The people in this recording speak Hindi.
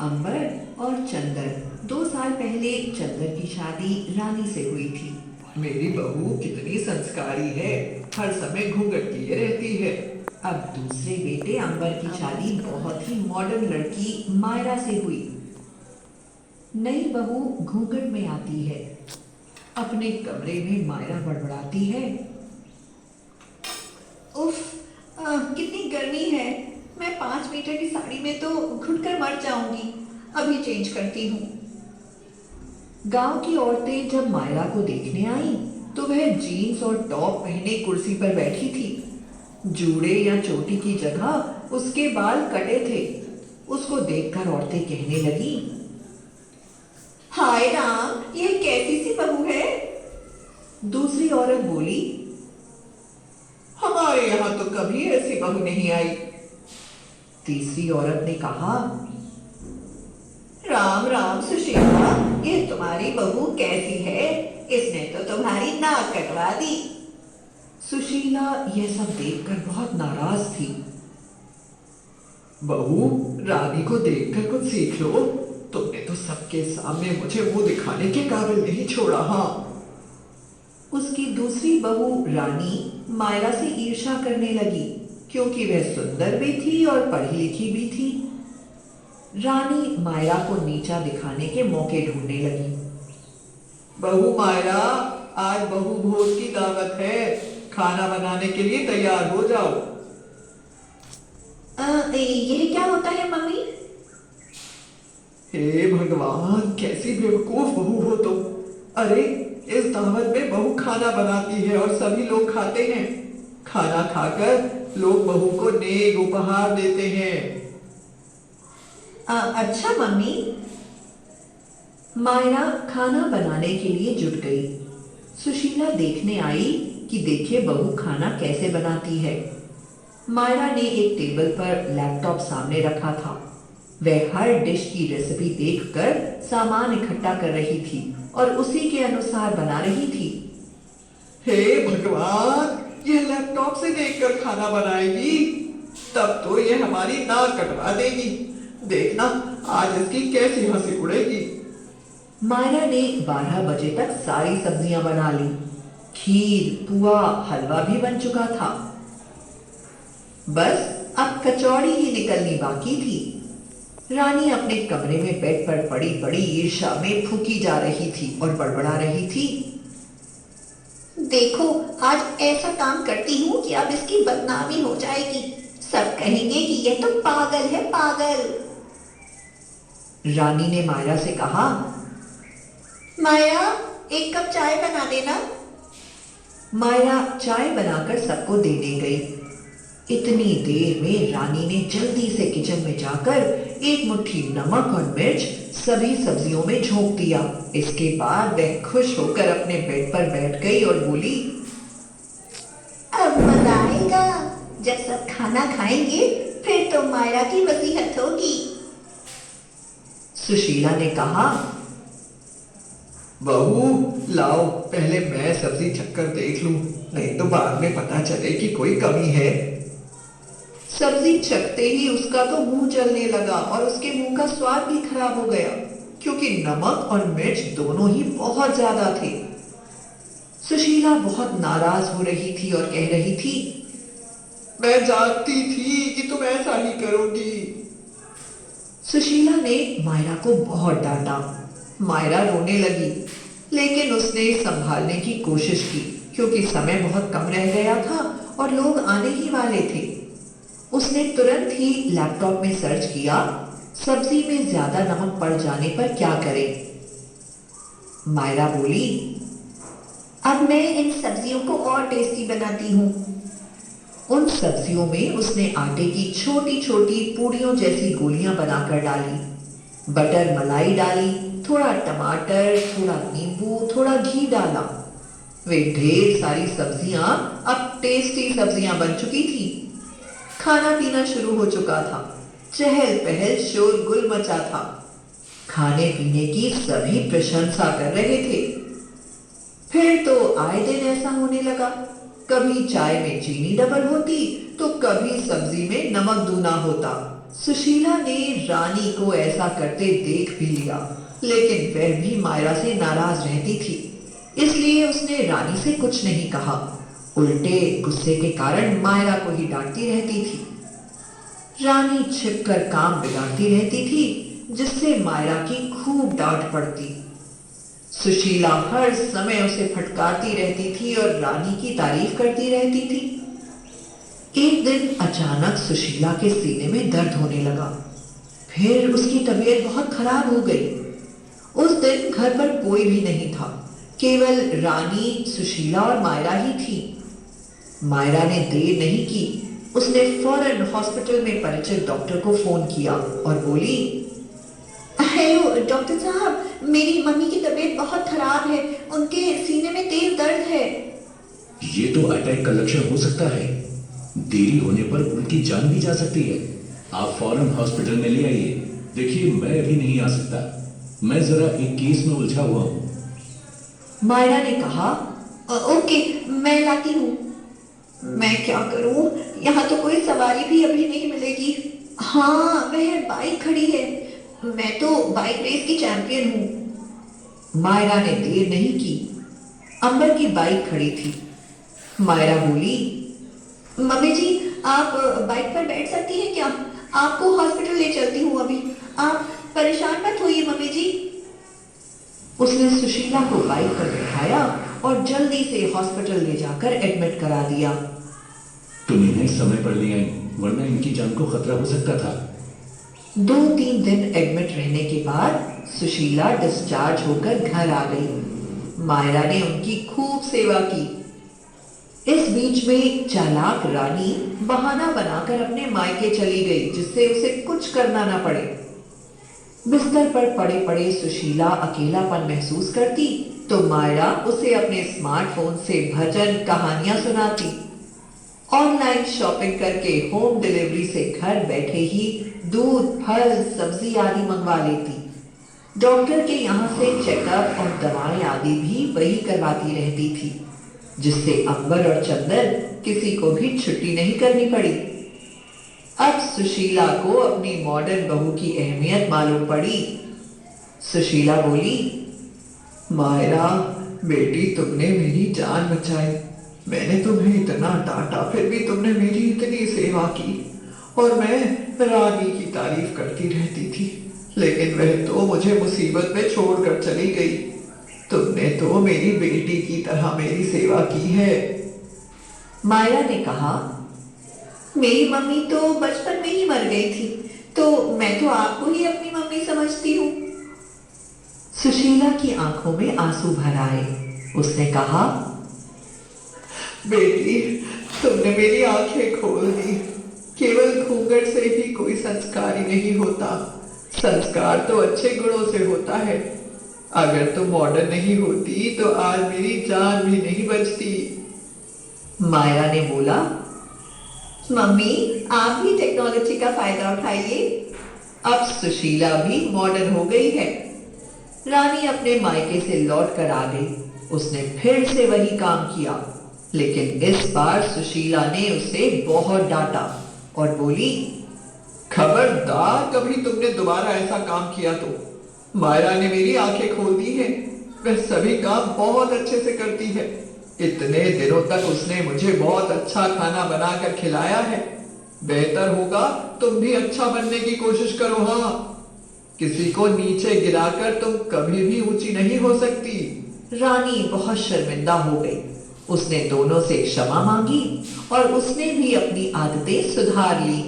अंबर और चंदर 2 साल पहले चंदर की शादी रानी से हुई थी। मेरी बहू कितनी संस्कारी है, हर समय घूंघट किए रहती है। अब दूसरे बेटे अंबर की शादी बहुत ही मॉडर्न लड़की मायरा से हुई। नई बहू घूंघट में आती है। अपने कमरे में मायरा बड़बड़ाती है। उफ, कितनी गर्मी है। मैं 5 मीटर की साड़ी में तो घुटकर मर जाऊंगी। अभी चेंज करती हूँ। गांव की औरतें जब मायरा को देखने आई तो वह जीन्स और टॉप पहने कुर्सी पर बैठी थी। जूड़े या चोटी की जगह उसके बाल कटे थे। उसको देखकर औरतें कहने लगी, हाय राम, यह कैसी सी बहू है। दूसरी औरत बोली, हमारे यहाँ तो कभी ऐसी बहू नहीं आई। तीसरी औरत ने कहा, राम राम सुशीला, ये तुम्हारी बहू कैसी है? इसने तो तुम्हारी नाक कटवा दी। सुशीला यह सब देखकर बहुत नाराज थी। बहू, रानी को देखकर कुछ सीख लो। तुमने तो सबके सामने मुझे मुंह दिखाने के काबिल नहीं छोड़ा। हाँ। उसकी दूसरी बहू रानी मायरा से ईर्ष्या करने लगी, क्योंकि वह सुंदर भी थी और पढ़ी लिखी भी थी। रानी मायरा को नीचा दिखाने के मौके ढूंढने लगी। बहू मायरा, आज बहू भोज की दावत है, खाना बनाने के लिए तैयार हो जाओ। यह क्या होता है मम्मी? हे भगवान, कैसी बेवकूफ बहू हो तुम। अरे, इस दावत में बहू खाना बनाती है और सभी लोग खाते हैं। खाना खाकर लोग बहू को नेक उपहार देते हैं। अच्छा मम्मी। मायरा खाना बनाने के लिए जुट गई। सुशीला देखने आई कि देखिए बहू खाना कैसे बनाती है। मायरा ने एक टेबल पर लैपटॉप सामने रखा था। वह हर डिश की रेसिपी देखकर सामान इकट्ठा कर रही थी और उसी के अनुसार बना रही थी। हे भगवान, यह लैपटॉप से देखकर खाना बनाएगी? तब तो यह हमारी नाक कटवा देगी। देखना आज इसकी कैसी हंसी उड़ेगी। मायरा ने 12 बजे तक सारी सब्जियां बना ली। खीर, पुआ, हलवा भी बन चुका था। बस अब कचौड़ी ही निकलनी बाकी थी। रानी अपने कमरे में बेड पर पड़ी बड़ी ईर्ष्या में फूकी जा रही थी और बड़बड़ा रही थी, देखो, आज ऐसा काम करती हूँ कि अब इसकी बदनामी हो जाएगी। सब कहेंगे कि यह तो पागल है, पागल। रानी ने मायरा से कहा, मायरा, एक कप चाय बना देना। मायरा चाय बनाकर सबको देने गई। इतनी देर में रानी ने जल्दी से किचन में जाकर एक मुट्ठी नमक और मिर्च सभी सब्जियों में झोंक दिया। इसके बाद वह खुश होकर अपने बेड पर बैठ गई और बोली, अब मजा आएगा। जब सब खाना खाएंगे फिर तो मायरा की वसीयत होगी। सुशीला ने कहा, बहू लाओ, पहले मैं सब्जी चक्कर देख लूं, नहीं तो बाद में पता चले कि कोई कमी है। सब्जी चखते ही उसका तो मुंह जलने लगा और उसके मुंह का स्वाद भी खराब हो गया, क्योंकि नमक और मिर्च दोनों ही बहुत ज्यादा थे। सुशीला बहुत नाराज हो रही थी और कह रही थी, मैं जानती थी कि तुम ऐसा ही करोगी। सुशीला ने मायरा को बहुत डांटा। मायरा रोने लगी, लेकिन उसने संभालने की कोशिश की, क्योंकि समय बहुत कम रह गया था और लोग आने ही वाले थे। उसने तुरंत ही लैपटॉप में सर्च किया, सब्जी में ज्यादा नमक पड़ जाने पर क्या करें। मायरा बोली, अब मैं इन सब्जियों को और टेस्टी बनाती हूँ। उन सब्जियों में उसने आटे की छोटी छोटी पूड़ियों जैसी गोलियां बनाकर डाली। बटर मलाई डाली, थोड़ा टमाटर, थोड़ा नींबू, थोड़ा घी डाला। वे ढेर सारी सब्जियां अब टेस्टी सब्जियां बन चुकी थी। खाना पीना शुरू हो चुका था। चहल पहल शोरगुल मचा था। खाने पीने की सभी प्रशंसा कर रहे थे। फिर तो आए दिन ऐसा होने लगा, कभी चाय में चीनी डबल होती तो कभी सब्जी में नमक दूना होता। सुशीला ने रानी को ऐसा करते देख भी लिया, लेकिन वह भी मायरा से नाराज रहती थी, इसलिए उसने रानी से कुछ नहीं कहा। उल्टे गुस्से के कारण मायरा को ही डांटती रहती थी। रानी छिपकर काम बिगाड़ती रहती थी, जिससे मायरा की खूब डांट पड़ती। सुशीला हर समय उसे फटकारती रहती थी और रानी की तारीफ करती रहती थी। एक दिन अचानक सुशीला के सीने में दर्द होने लगा। फिर उसकी तबीयत बहुत खराब हो गई। उस दिन घर पर कोई भी नहीं था, केवल रानी, सुशीला और मायरा ही थी। मायरा ने देर नहीं की, उसने फौरन हॉस्पिटल में परिचित डॉक्टर को फोन किया और बोली, हेलो डॉक्टर साहब, मेरी मम्मी की तबीयत बहुत खराब है, उनके सीने में तेज दर्द है। ये तो अटैक का लक्षण हो सकता है। देरी होने पर उनकी जान भी जा सकती है। आप फौरन हॉस्पिटल में ले आइए। देखिए, मैं अभी नहीं आ सकता, मैं जरा एक केस में उलझा हुआ हूँ। मायरा ने कहा। ओके, मैं लाती हूँ। मैं क्या करूँ, यहाँ तो कोई सवारी भी अभी नहीं मिलेगी। हाँ, वह बाइक खड़ी है, मैं तो बाइक रेस की चैंपियन हूँ। मायरा ने देर नहीं की। अंबर की बाइक खड़ी थी। मायरा बोली, मम्मी जी, आप बाइक पर बैठ सकती हैं क्या? आपको हॉस्पिटल ले चलती हूँ अभी। आप परेशान मत होइए मम्मी जी। उसने सुशीला को बाइक पर बिठाया और जल्दी से हॉस्पिटल ले जाकर एडमिट करा दिया। तुम इन्हें समय पर ले आई, वरना इनकी जान को खतरा हो सकता था। 2-3 दिन एडमिट रहने के बाद सुशीला डिस्चार्ज होकर घर आ गई। मायरा ने उनकी खूब सेवा की। इस बीच में चालाक रानी बहाना बनाकर अपने मायके चली गई, जिससे उसे कुछ करना ना पड़े। बिस्तर पर पड़े पड़े सुशीला अकेलापन महसूस करती तो मायरा उसे अपने स्मार्टफोन से भजन कहानियां सुनाती। ऑनलाइन शॉपिंग करके होम डिलीवरी से घर बैठे ही दूध, फल, सब्जी आदि मंगवा लेती। डॉक्टर के यहाँ से चेकअप और दवाएं आदि भी वही करवाती रहती थी, जिससे अंबर और चंदन किसी को भी छुट्टी नहीं करनी पड़ी। अब सुशीला को अपनी मॉडर्न बहू की अहमियत मालूम पड़ी। सुशीला बोली, मायरा बेटी, तुमने मेरी जान बचाई। मैंने तुम्हें इतना डांटा, फिर भी तुमने मेरी इतनी सेवा की और मैं रानी की तारीफ करती रहती थी, लेकिन वह तो मुझे मुसीबत में छोड़कर चली गई। तुमने तो मेरी बेटी की तरह मेरी सेवा की है। मायरा ने कहा, मेरी मम्मी तो बचपन में ही मर गई थी, तो मैं तो आपको ही अपनी मम्मी समझती हूँ। सुशीला की आंखों में आंसू भर आए। उसने कहा, बेटी, तुमने मेरी आंखें खोल दी। केवल घूंघट से भी कोई संस्कार ही नहीं होता। संस्कार तो अच्छे गुणों से होता है। अगर तुम मॉडर्न नहीं होती तो आज मेरी जान भी नहीं बचती। मायरा ने बोला, मम्मी, आप भी टेक्नोलॉजी का फायदा उठाइए। अब सुशीला भी मॉडर्न हो गई है। रानी अपने मायके से लौट कर आ गई। उसने फिर से वही काम किया, लेकिन इस बार सुशीला ने उसे बहुत डांटा और बोली, खबरदार, कभी तुमने दोबारा ऐसा काम किया तो। मायरा ने मेरी आंखें खोल दी है। वह सभी काम बहुत अच्छे से करती है। इतने दिनों तक उसने मुझे बहुत अच्छा खाना बनाकर खिलाया है। बेहतर होगा तुम भी अच्छा बनने की कोशिश करो। हाँ, किसी को नीचे गिराकर तुम कभी भी ऊंची नहीं हो सकती। रानी बहुत शर्मिंदा हो गई। उसने दोनों से क्षमा मांगी और उसने भी अपनी आदतें सुधार ली।